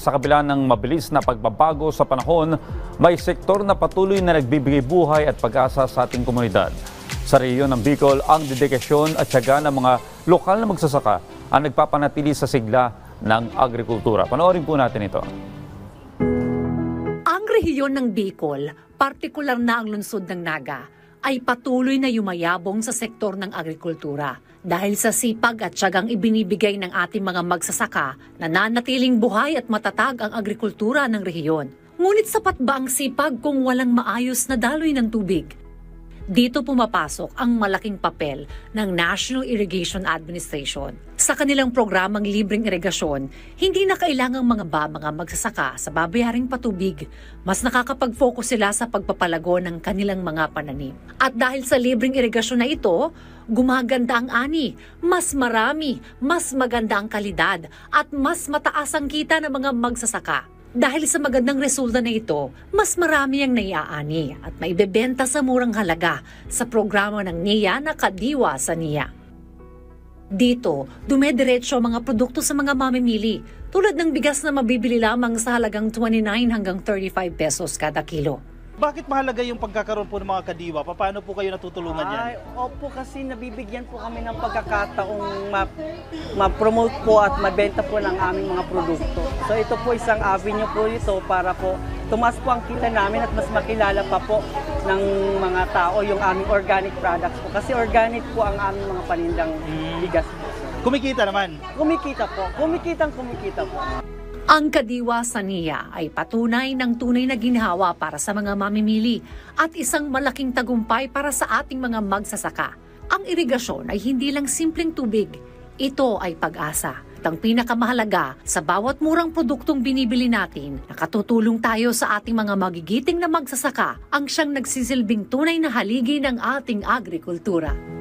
Sa kabila ng mabilis na pagbabago sa panahon, may sektor na patuloy na nagbibigay buhay at pag-asa sa ating komunidad. Sa rehiyon ng Bicol, ang dedikasyon at tiyaga ng mga lokal na magsasaka ang nagpapanatili sa sigla ng agrikultura. Panoorin po natin ito. Ang rehiyon ng Bicol, partikular na ang lungsod ng Naga, ay patuloy na yumayabong sa sektor ng agrikultura dahil sa sipag at tiyagang ibinibigay ng ating mga magsasaka na nanatiling buhay at matatag ang agrikultura ng rehiyon. Ngunit sapat ba ang sipag kung walang maayos na daloy ng tubig? Dito pumapasok ang malaking papel ng National Irrigation Administration. Sa kanilang programang libreng irigasyon, hindi na kailangang mga magsasaka sa babayaring patubig. Mas nakakapag-focus sila sa pagpapalago ng kanilang mga pananim. At dahil sa libreng irigasyon na ito, gumaganda ang ani, mas marami, mas maganda ang kalidad, at mas mataas ang kita ng mga magsasaka. Dahil sa magandang resulta na ito, mas marami ang naiaani at maibebenta sa murang halaga sa programa ng NIA na Kadiwa sa NIA. Dito, dumediretso ang mga produkto sa mga mamimili, tulad ng bigas na mabibili lamang sa halagang 29 hanggang 35 pesos kada kilo. Bakit mahalaga yung pagkakaroon po ng mga kadiwa? Paano po kayo natutulungan yan? Opo, kasi nabibigyan po kami ng pagkakataong ma-promote po at mabenta po ng aming mga produkto. So ito po isang avenue po ito para po tumaas po ang kita namin at mas makilala pa po ng mga tao yung aming organic products po. Kasi organic po ang aming mga panindang bigas. Kumikita naman? Kumikita po. Kumikita po. Ang Kadiwa sa NIA ay patunay ng tunay na ginhawa para sa mga mamimili at isang malaking tagumpay para sa ating mga magsasaka. Ang irigasyon ay hindi lang simpleng tubig. Ito ay pag-asa. At ang pinakamahalaga, sa bawat murang produktong binibili natin, nakatutulong tayo sa ating mga magigiting na magsasaka ang siyang nagsisilbing tunay na haligi ng ating agrikultura.